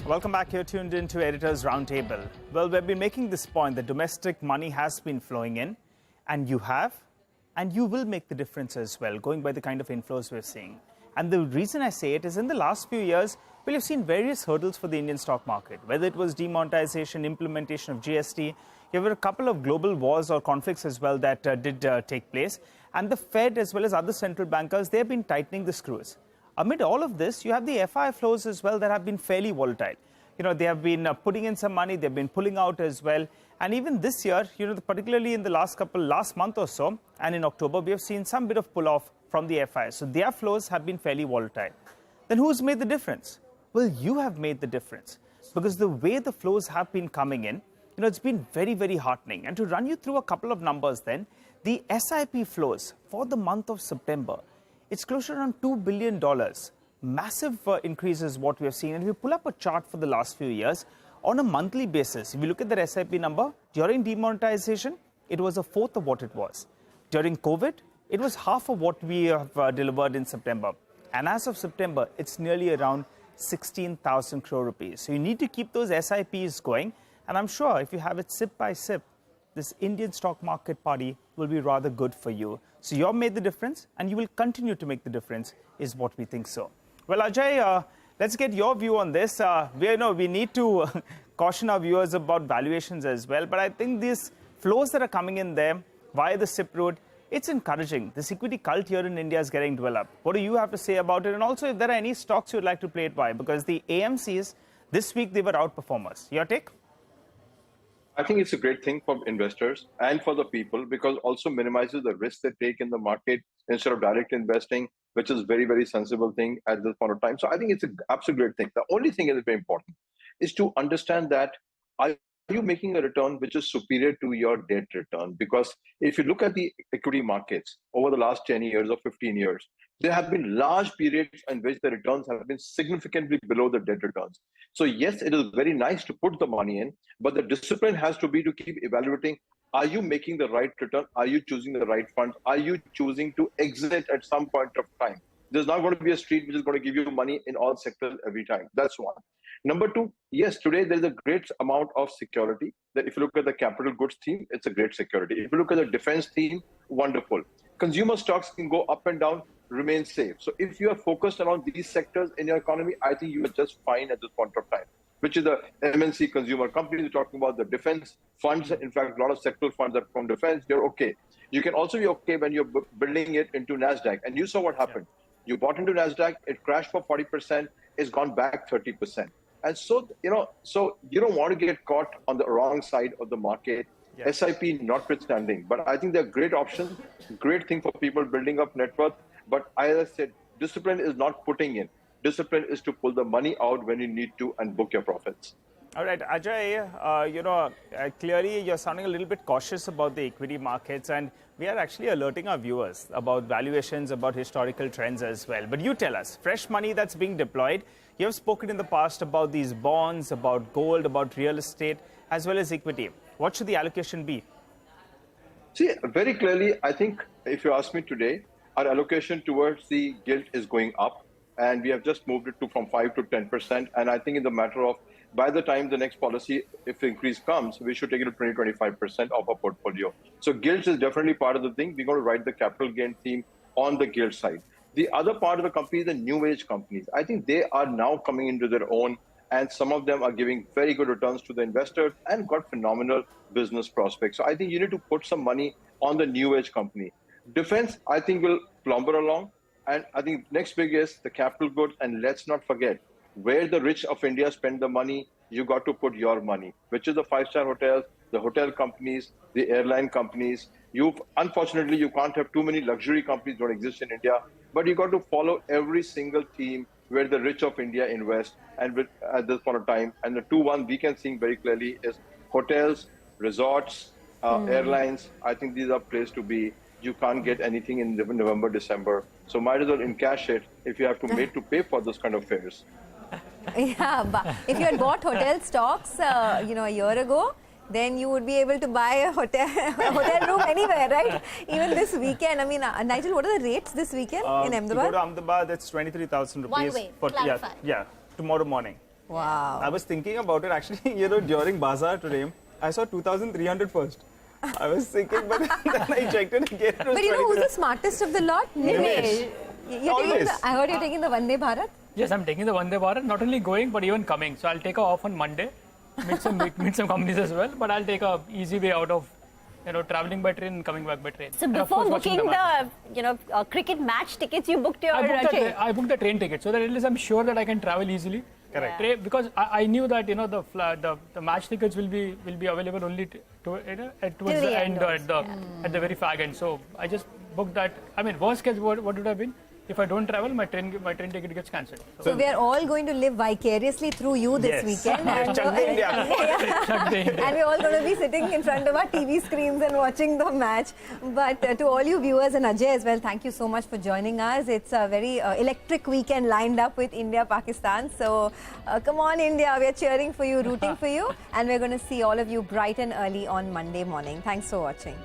Welcome back. You're tuned into Editors Roundtable. Well, we've been making this point that domestic money has been flowing in, and you have, and you will make the difference as well, going by the kind of inflows we're seeing. And the reason I say it is in the last few years, well, you've seen various hurdles for the Indian stock market, whether it was demonetization, implementation of GST. There were a couple of global wars or conflicts as well that did take place. And the Fed, as well as other central bankers, they've been tightening the screws. Amid all of this, you have the FI flows as well that have been fairly volatile. You know, they have been putting in some money, they've been pulling out as well. And even this year, you know, particularly in the last month or so, and in October, we have seen some bit of pull off from the FI. So their flows have been fairly volatile. Then who's made the difference? Well, you have made the difference, because the way the flows have been coming in, you know, it's been very, very heartening. And to run you through a couple of numbers then, the SIP flows for the month of September, it's closer to around $2 billion. Massive increases what we have seen. And if you pull up a chart for the last few years, on a monthly basis, if you look at that SIP number, during demonetization, it was a fourth of what it was. During COVID, it was half of what we have delivered in September. And as of September, it's nearly around 16,000 crore rupees. So you need to keep those SIPs going. And I'm sure if you have it sip by sip, this Indian stock market party will be rather good for you. So you've made the difference, and you will continue to make the difference, is what we think so. Well, Ajay, let's get your view on this. We need to caution our viewers about valuations as well. But I think these flows that are coming in there via the SIP route, it's encouraging. This equity cult here in India is getting developed. What do you have to say about it? And also, if there are any stocks you'd like to play it by, because the AMCs, this week, they were outperformers. Your take? I think it's a great thing for investors and for the people, because also minimizes the risk they take in the market instead of direct investing, which is very, very sensible thing at this point of time. So I think it's an absolute great thing. The only thing that is very important is to understand that are you making a return which is superior to your debt return? Because if you look at the equity markets over the last 10 years or 15 years, there have been large periods in which the returns have been significantly below the debt returns. So yes, it is very nice to put the money in, but the discipline has to be to keep evaluating, are you making the right return? Are you choosing the right funds? Are you choosing to exit at some point of time? There's not going to be a street which is going to give you money in all sectors every time. That's one. Number two, yes, today there's a great amount of security. That if you look at the capital goods theme, it's a great security. If you look at the defense theme, wonderful. Consumer stocks can go up and down, remain safe. So if you are focused around these sectors in your economy, I think you are just fine at this point of time, which is the MNC consumer companies. We're talking about the defense funds. In fact, a lot of sectoral funds are from defense. You're okay. You can also be okay when you're building it into NASDAQ. And you saw what happened. Yeah. You bought into NASDAQ, it crashed for 40%, it's gone back 30%. And so, so you don't want to get caught on the wrong side of the market. Yeah. SIP notwithstanding. But I think they're great options, great thing for people building up net worth. But as I said, discipline is not putting in. Discipline is to pull the money out when you need to and book your profits. All right, Ajay, clearly you're sounding a little bit cautious about the equity markets, and we are actually alerting our viewers about valuations, about historical trends as well. But you tell us, fresh money that's being deployed. You have spoken in the past about these bonds, about gold, about real estate, as well as equity. What should the allocation be? See, very clearly, I think if you ask me today, our allocation towards the gilt is going up, and we have just moved it to from 5 to 10%. And I think in the matter of, by the time the next policy, if the increase comes, we should take it to 20-25% of our portfolio. So gilts is definitely part of the thing. We're going to ride the capital gain theme on the gilt side. The other part of the company is the new age companies. I think they are now coming into their own, and some of them are giving very good returns to the investors and got phenomenal business prospects. So I think you need to put some money on the new age company. Defense, I think, will plumber along. And I think next big is the capital goods. And let's not forget, where the rich of India spend the money, you got to put your money, which is the five-star hotels, the hotel companies, the airline companies. Unfortunately, you can't have too many luxury companies don't exist in India, but you got to follow every single theme where the rich of India invest. And at this point of time, and the two one we can see very clearly is hotels, resorts, airlines. I think these are places to be. You can't get anything in November, December. So might as well encash it if you have to pay for those kind of fares. Yeah, but if you had bought hotel stocks, a year ago, then you would be able to buy a hotel room anywhere, right? Even this weekend. I mean, Nigel, what are the rates this weekend in Ahmedabad? To go to Ahmedabad, it's 23,000 rupees. One way, clarify. Yeah, tomorrow morning. Wow. I was thinking about it actually, during Bazaar today, I saw 2,300 first. I was thinking, but then I checked it again. It was But who's the smartest of the lot? Nimesh. Always. I heard you're taking the Vande Bharat. Yes, I'm taking the Vande Bharat, not only going but even coming. So I'll take off on Monday, meet some companies as well, but I'll take a easy way out of traveling by train and coming back by train. So And of before course, watching booking the cricket match tickets, you booked your train. I booked the train ticket so that at least I'm sure that I can travel easily. Correct. Because I knew that the match tickets will be available only towards the end or at the very fag end. So I just booked that. I mean, worst case, what would have been? If I don't travel, my train ticket gets cancelled. So we are all going to live vicariously through you this weekend. And, Chak de India. and we're all going to be sitting in front of our TV screens and watching the match. But to all you viewers and Ajay as well, thank you so much for joining us. It's a very electric weekend lined up with India-Pakistan. So come on, India. We're cheering for you, rooting for you. And we're going to see all of you bright and early on Monday morning. Thanks for watching.